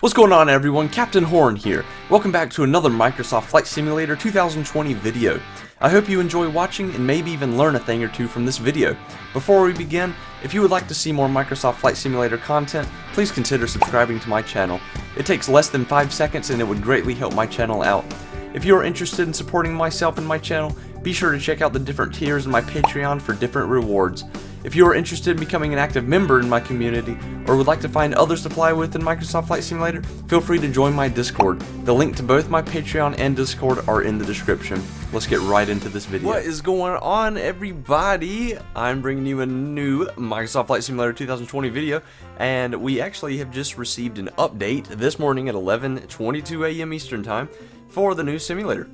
What's going on, everyone? Captain Horn here. Welcome back to another Microsoft Flight Simulator 2020 video. I hope you enjoy watching and maybe even learn a thing or two from this video. Before we begin, if you would like to see more Microsoft Flight Simulator content, please consider subscribing to my channel. It takes less than 5 seconds and it would greatly help my channel out. If you are interested in supporting myself and my channel, be sure to check out the different tiers in my Patreon for different rewards. If you are interested in becoming an active member in my community, or would like to find others to fly with in Microsoft Flight Simulator, feel free to join my Discord. The link to both my Patreon and Discord are in the description. Let's get right into this video. What is going on, everybody? I'm bringing you a new Microsoft Flight Simulator 2020 video, and we actually have just received an update this morning at 11:22 a.m. Eastern Time for the new simulator.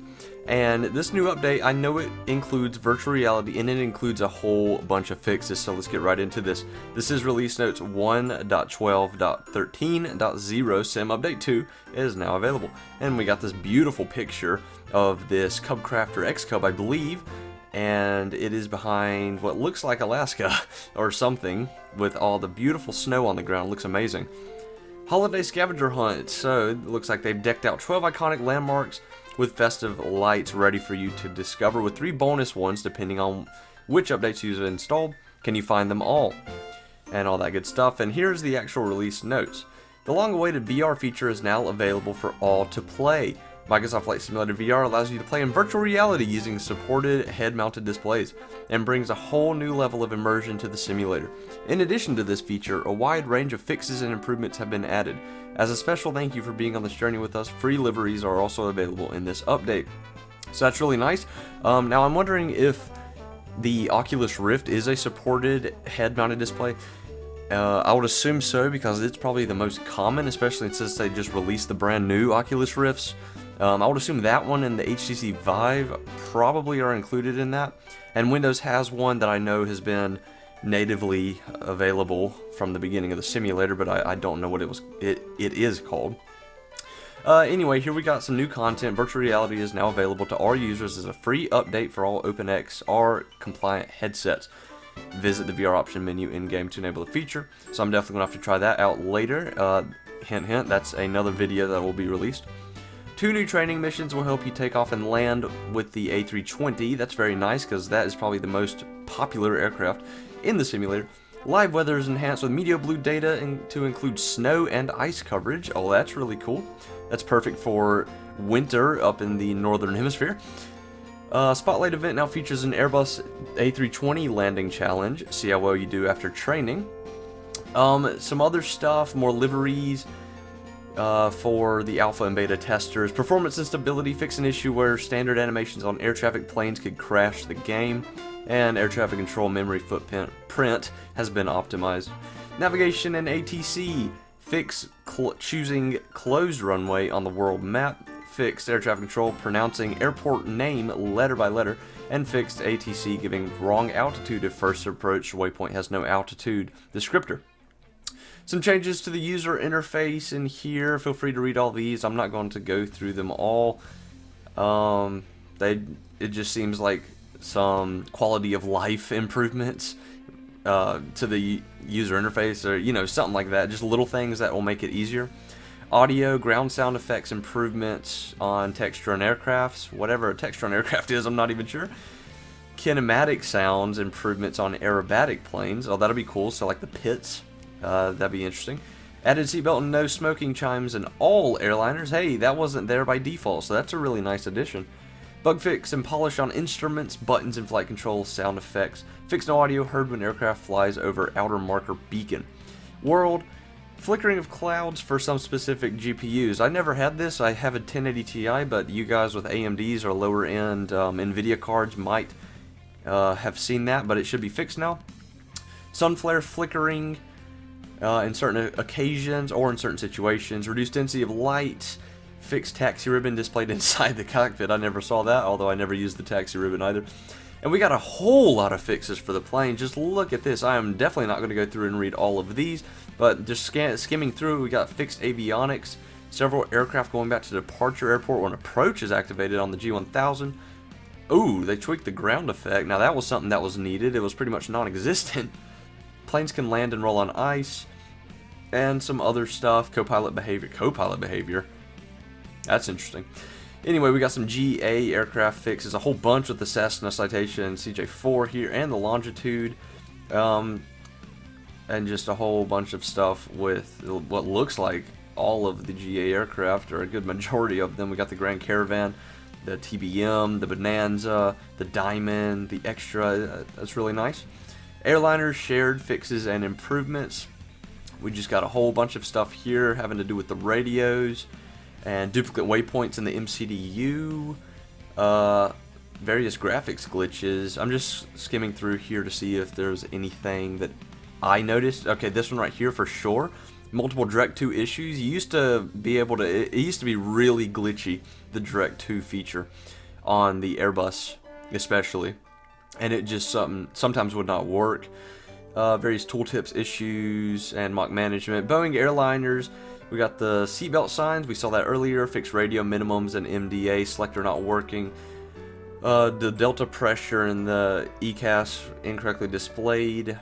And this new update, I know it includes virtual reality and it includes a whole bunch of fixes, so let's get right into this. This is release notes 1.12.13.0 sim update 2 is now available. And we got this beautiful picture of this Cub Crafter X Cub, I believe, and it is behind what looks like Alaska or something with all the beautiful snow on the ground. It looks amazing. Holiday scavenger hunt, so it looks like they've decked out 12 iconic landmarks with festive lights ready for you to discover, with 3 bonus ones depending on which updates you've installed. Can you find them all? And all that good stuff. And here's the actual release notes. The long-awaited VR feature is now available for all to play. Microsoft Flight Simulator VR allows you to play in virtual reality using supported head-mounted displays and brings a whole new level of immersion to the simulator. In addition to this feature, a wide range of fixes and improvements have been added. As a special thank you for being on this journey with us, free liveries are also available in this update. So that's really nice. Now I'm wondering if the Oculus Rift is a supported head-mounted display. I would assume so, because it's probably the most common, especially since they just released the brand new Oculus Rifts. I would assume that one and the HTC Vive probably are included in that. And Windows has one that I know has been natively available from the beginning of the simulator, but I don't know what it is called. Anyway, here we got some new content. Virtual reality is now available to all users as a free update for all OpenXR compliant headsets. Visit the VR option menu in-game to enable the feature. So I'm definitely going to have to try that out later. Hint, hint, that's another video that will be released. 2 new training missions will help you take off and land with the A320. That's very nice, because that is probably the most popular aircraft in the simulator. Live weather is enhanced with Meteor Blue data to include snow and ice coverage. Oh, that's really cool. That's perfect for winter up in the northern hemisphere. Spotlight event now features an Airbus A320 landing challenge. See how well you do after training. Some other stuff, more liveries for the alpha and beta testers. Performance and stability fix an issue where standard animations on air traffic planes could crash the game, and air traffic control memory footprint has been optimized. Navigation and ATC fix choosing closed runway on the world map, fixed air traffic control pronouncing airport name letter by letter, and fixed ATC giving wrong altitude if first approach waypoint has no altitude descriptor. Some changes to the user interface in here. Feel free to read all these. I'm not going to go through them all. It just seems like some quality of life improvements to the user interface, or something like that. Just little things that will make it easier. Audio, ground sound effects improvements on texture on aircrafts. Whatever a texture on aircraft is, I'm not even sure. Kinematic sounds improvements on aerobatic planes. Oh, that'll be cool. So like the pits. That'd be interesting. Added seatbelt and no smoking chimes in all airliners. Hey, that wasn't there by default, so that's a really nice addition. Bug fix and polish on instruments, buttons, and flight control sound effects. Fix no audio heard when aircraft flies over outer marker beacon. World, flickering of clouds for some specific GPUs. I never had this. I have a 1080 Ti, but you guys with AMDs or lower end Nvidia cards might have seen that, but it should be fixed now. Sun flare flickering in certain occasions or in certain situations. Reduced density of light. Fixed taxi ribbon displayed inside the cockpit. I never saw that, although I never used the taxi ribbon either. And we got a whole lot of fixes for the plane. Just look at this. I am definitely not going to go through and read all of these, but just skimming through, we got fixed avionics. Several aircraft going back to departure airport when approach is activated on the G1000. Ooh, they tweaked the ground effect. Now that was something that was needed. It was pretty much non-existent. Planes can land and roll on ice. and some other stuff. Copilot behavior. That's interesting. Anyway, we got some GA aircraft fixes, a whole bunch with the Cessna Citation CJ4 here, and the Longitude, and just a whole bunch of stuff with what looks like all of the GA aircraft, or a good majority of them. We got the Grand Caravan, the TBM, the Bonanza, the Diamond, the Extra. That's really nice. Airliners, shared fixes and improvements. We just got a whole bunch of stuff here having to do with the radios and duplicate waypoints in the MCDU, various graphics glitches. I'm just skimming through here to see if there's anything that I noticed. Okay, this one right here for sure. Multiple Direct 2 issues. You used to be able to, it used to be really glitchy, the Direct 2 feature on the Airbus especially, and it just sometimes would not work. Various tooltips issues and mock management. Boeing airliners, we got the seatbelt signs, we saw that earlier. Fixed radio minimums and MDA selector not working. The delta pressure and the ECAS incorrectly displayed.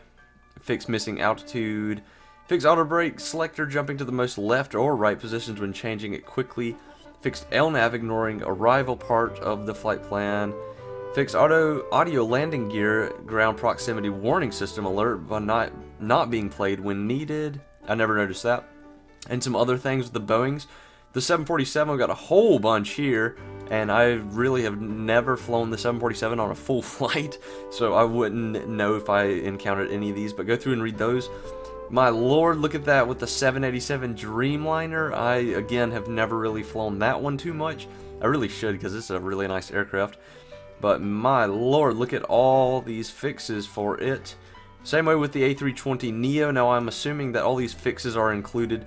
Fixed missing altitude. Fixed auto brake selector jumping to the most left or right positions when changing it quickly. Fixed LNAV ignoring arrival part of the flight plan. Fixed audio landing gear ground proximity warning system alert by not being played when needed. I never noticed that. And some other things with the Boeings. The 747, we've got a whole bunch here, and I really have never flown the 747 on a full flight, so I wouldn't know if I encountered any of these, but go through and read those. My lord, look at that with the 787 Dreamliner. I, again, have never really flown that one too much. I really should, because it's a really nice aircraft. But my lord, look at all these fixes for it. Same way with the A320neo. Now I'm assuming that all these fixes are included,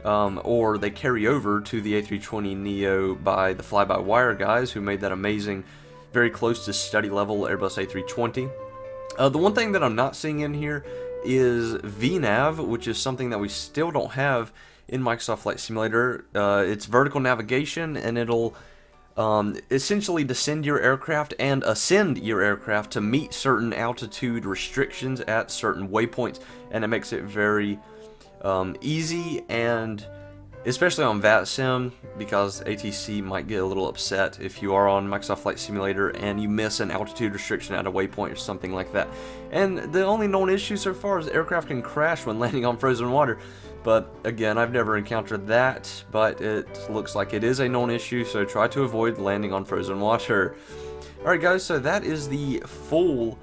or they carry over to the A320neo by the fly-by-wire guys who made that amazing, very close to study level Airbus A320. The one thing that I'm not seeing in here is V-Nav, which is something that we still don't have in Microsoft Flight Simulator. It's vertical navigation, and it'll essentially descend your aircraft and ascend your aircraft to meet certain altitude restrictions at certain waypoints, and it makes it very easy, and especially on VATSIM, because ATC might get a little upset if you are on Microsoft Flight Simulator and you miss an altitude restriction at a waypoint or something like that. And the only known issue so far is the aircraft can crash when landing on frozen water. But again, I've never encountered that, but it looks like it is a known issue, so try to avoid landing on frozen water. Alright guys, so that is the full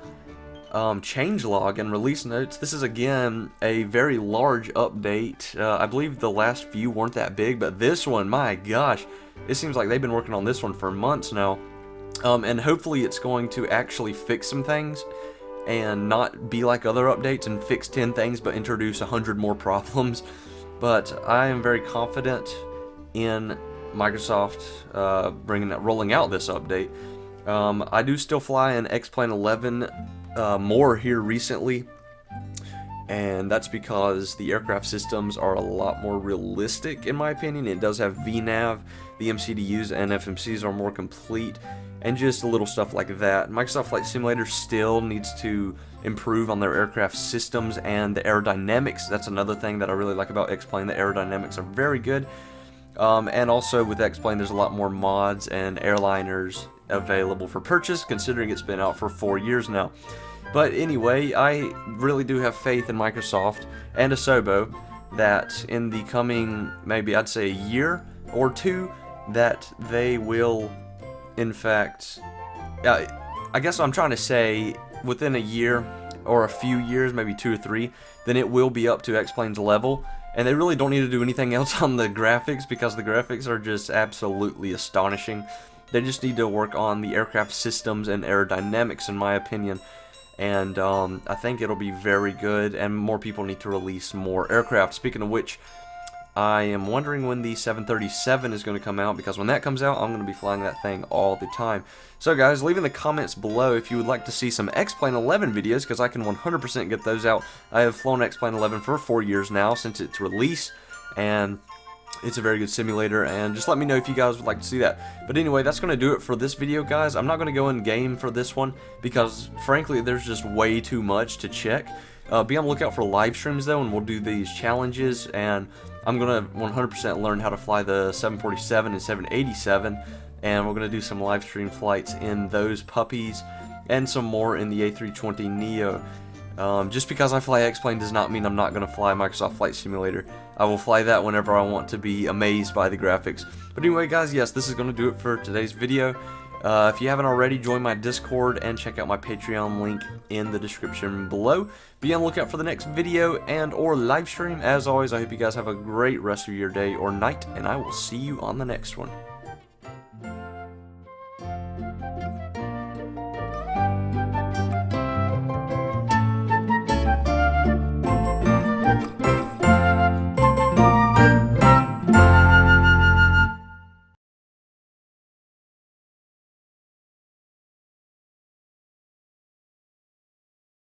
changelog and release notes. This is again a very large update. I believe the last few weren't that big, but this one, my gosh, it seems like they've been working on this one for months now. And hopefully it's going to actually fix some things and not be like other updates and fix 10 things but introduce 100 more problems. But I am very confident in Microsoft rolling out this update. I do still fly an X-Plane 11 more here recently, and that's because the aircraft systems are a lot more realistic in my opinion. It does have V-Nav, the MCDUs and FMCs are more complete, and just a little stuff like that. Microsoft Flight Simulator still needs to improve on their aircraft systems and the aerodynamics. That's another thing that I really like about X-Plane. The aerodynamics are very good. And also with X-Plane, there's a lot more mods and airliners available for purchase, considering it's been out for 4 years now. But anyway, I really do have faith in Microsoft and Asobo that in the coming, maybe I'd say a year or two, that they will, in fact, I guess what I'm trying to say, within a year or a few years, maybe 2 or 3, then it will be up to X-Plane's level. And they really don't need to do anything else on the graphics, because the graphics are just absolutely astonishing. They just need to work on the aircraft systems and aerodynamics, in my opinion. And I think it'll be very good, and more people need to release more aircraft. Speaking of which, I am wondering when the 737 is going to come out, because when that comes out, I'm going to be flying that thing all the time. So guys, leave in the comments below if you would like to see some X-Plane 11 videos, because I can 100% get those out. I have flown X-Plane 11 for 4 years now since its release, and it's a very good simulator, and just let me know if you guys would like to see that. But anyway, that's going to do it for this video, guys. I'm not going to go in game for this one, because frankly, there's just way too much to check. Be on the lookout for live streams though, and we'll do these challenges, and I'm gonna 100% learn how to fly the 747 and 787, and we're gonna do some live stream flights in those puppies and some more in the A320neo. Just because I fly X-Plane does not mean I'm not going to fly Microsoft Flight Simulator. I will fly that whenever I want to be amazed by the graphics. But anyway guys, yes, this is going to do it for today's video. If you haven't already, join my Discord and check out my Patreon link in the description below. Be on the lookout for the next video and or live stream. As always, I hope you guys have a great rest of your day or night, and I will see you on the next one.